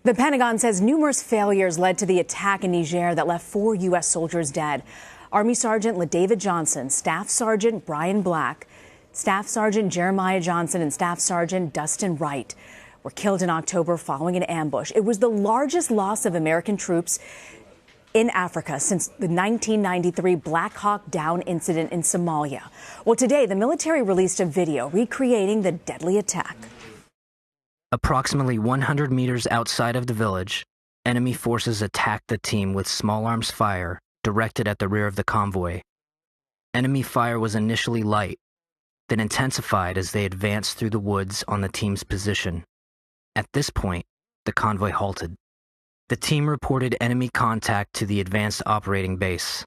The Pentagon says numerous failures led to the attack in Niger that left 4 U.S. soldiers dead. Army Sergeant LaDavid Johnson, Staff Sergeant Brian Black, Staff Sergeant Jeremiah Johnson, and Staff Sergeant Dustin Wright were killed in October following an ambush. It was the largest loss of American troops in Africa since the 1993 Black Hawk Down incident in Somalia. Well, today, the military released a video recreating the deadly attack. Approximately 100 meters outside of the village, enemy forces attacked the team with small arms fire directed at the rear of the convoy. Enemy fire was initially light, then intensified as they advanced through the woods on the team's position. At this point, the convoy halted. The team reported enemy contact to the Advanced Operating Base.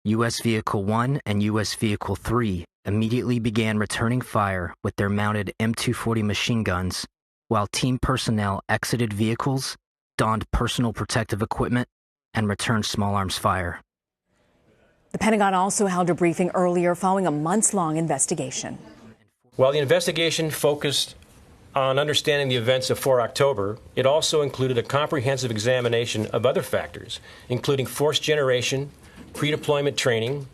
U.S. Vehicle 1 and U.S. Vehicle 3 immediately began returning fire with their mounted M240 machine guns, while team personnel exited vehicles, donned personal protective equipment, and returned small arms fire. The Pentagon also held a briefing earlier following a months-long investigation. While the investigation focused on understanding the events of 4 October, it also included a comprehensive examination of other factors, including force generation, pre-deployment training,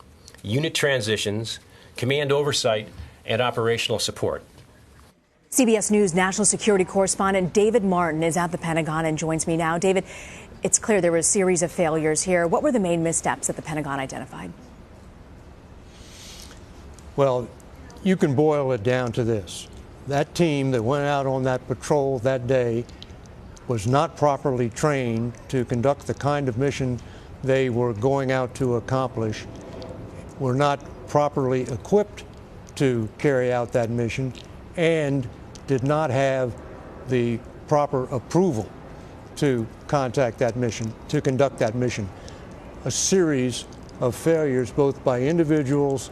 unit transitions, command oversight, and operational support. CBS News national security correspondent David Martin is at the Pentagon and joins me now. David, it's clear there were a series of failures here. What were the main missteps that the Pentagon identified? Well, you can boil it down to this. That team that went out on that patrol that day was not properly trained to conduct the kind of mission they were going out to accomplish, were not properly equipped to carry out that mission, and did not have the proper approval to conduct that mission. A series of failures, both by individuals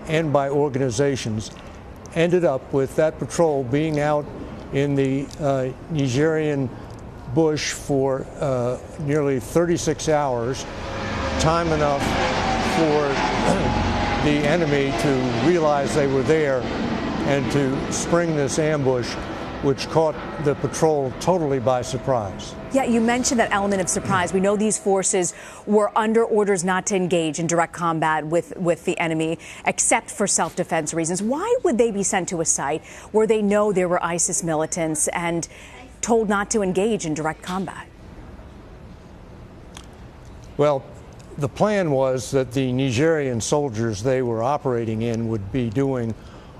and by organizations, ended up with that patrol being out in the Nigerian bush for nearly 36 hours, time enough for the enemy to realize they were there and to spring this ambush, which caught the patrol totally by surprise. Yeah, you mentioned that element of surprise. We know these forces were under orders not to engage in direct combat with the enemy, except for self-defense reasons. Why would they be sent to a site where they know there were ISIS militants and told not to engage in direct combat? Well, the plan was that the Nigerian soldiers they were operating in would be doing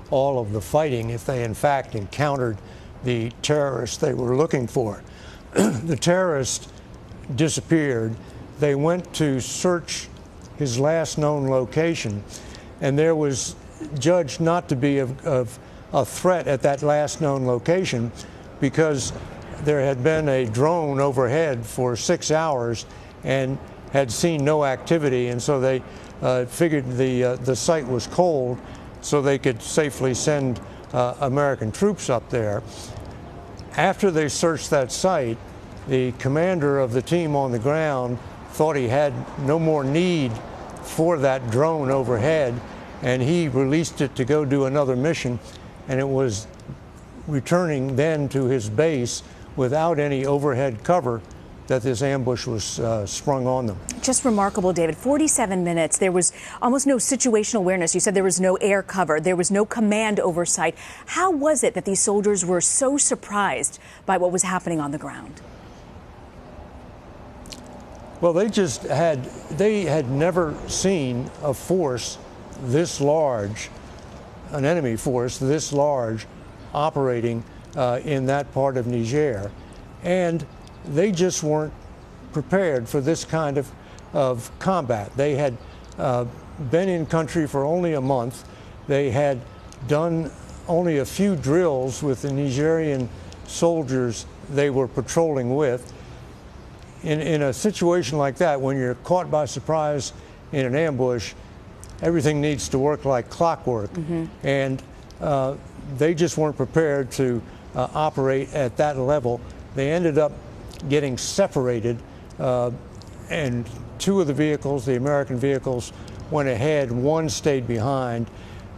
all of the fighting if they in fact encountered the terrorists they were looking for. The terrorist disappeared. They went to search his last known location, and there was judged not to be of a threat at that last known location because there had been a drone overhead for 6 hours and had seen no activity, and so they figured the site was cold, so they could safely send American troops up there. After they searched that site, the commander of the team on the ground thought he had no more need for that drone overhead, and he released it to go do another mission, and it was returning then to his base without any overhead cover that this ambush was sprung on them. Just remarkable, David. 47 minutes. There was almost no situational awareness. You said there was no air cover. There was no command oversight. How was it that these soldiers were so surprised by what was happening on the ground? Well, they had never seen a force this large, an enemy force this large, operating in that part of Niger. And they just weren't prepared for this kind of combat. They had been in country for only a month. They had done only a few drills with the Nigerian soldiers they were patrolling with. In a situation like that, when you're caught by surprise in an ambush, everything needs to work like clockwork. And they just weren't prepared to operate at that level. They ended up getting separated, and 2 of the vehicles, the American vehicles, went ahead, 1 stayed behind,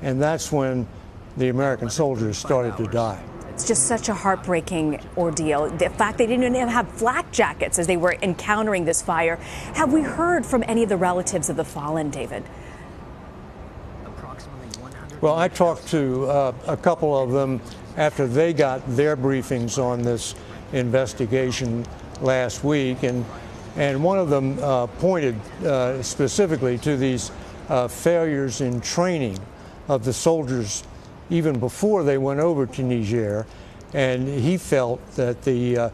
and that's when the American soldiers started to die. It's just such a heartbreaking ordeal. The fact they didn't even have flak jackets as they were encountering this fire. Have we heard from any of the relatives of the fallen, David? Well, I talked to a couple of them after they got their briefings on this investigation last week, and one of them pointed specifically to these failures in training of the soldiers even before they went over to Niger, and he felt that the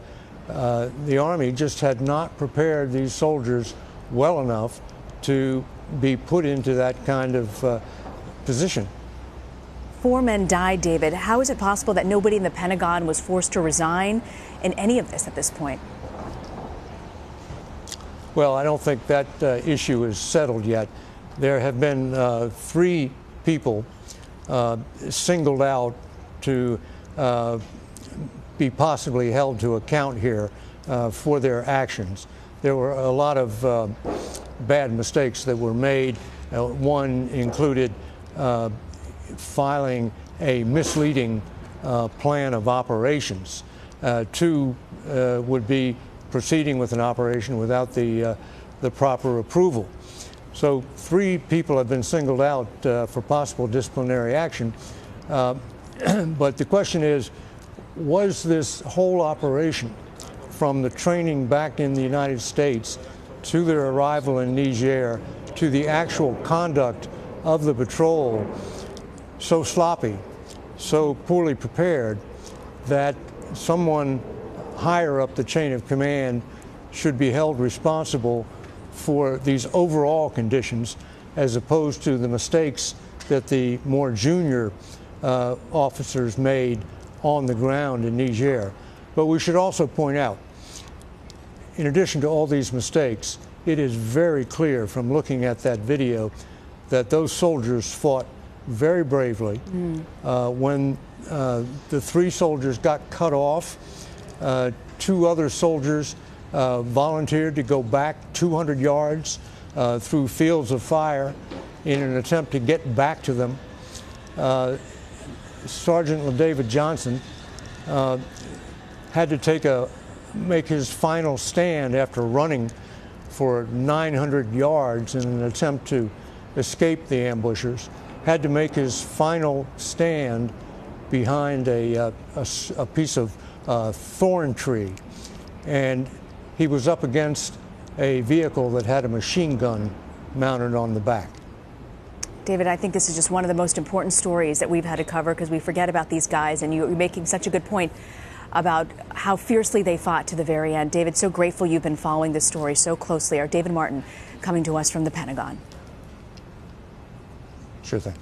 Army just had not prepared these soldiers well enough to be put into that kind of position. 4 men died, David. How is it possible that nobody in the Pentagon was forced to resign in any of this at this point? Well, I don't think that issue is settled yet. There have been 3 people singled out to be possibly held to account here for their actions. There were a lot of bad mistakes that were made. One included filing a misleading plan of operations. 2 would be proceeding with an operation without the proper approval. So 3 people have been singled out for possible disciplinary action. But the question is, was this whole operation, from the training back in the United States to their arrival in Niger to the actual conduct of the patrol, so sloppy, so poorly prepared that someone higher up the chain of command should be held responsible for these overall conditions, as opposed to the mistakes that the more junior officers made on the ground in Niger? But we should also point out, in addition to all these mistakes, it is very clear from looking at that video that those soldiers fought very bravely. When the 3 soldiers got cut off, 2 other soldiers volunteered to go back 200 yards through fields of fire in an attempt to get back to them. Sergeant David Johnson had to make his final stand after running for 900 yards in an attempt to escape the ambushers. Had to make his final stand behind a piece of thorn tree, and he was up against a vehicle that had a machine gun mounted on the back. David, I think this is just one of the most important stories that we've had to cover, because we forget about these guys, and you're making such a good point about how fiercely they fought to the very end. David, so grateful you've been following this story so closely. Our David Martin coming to us from the Pentagon. Sure thing.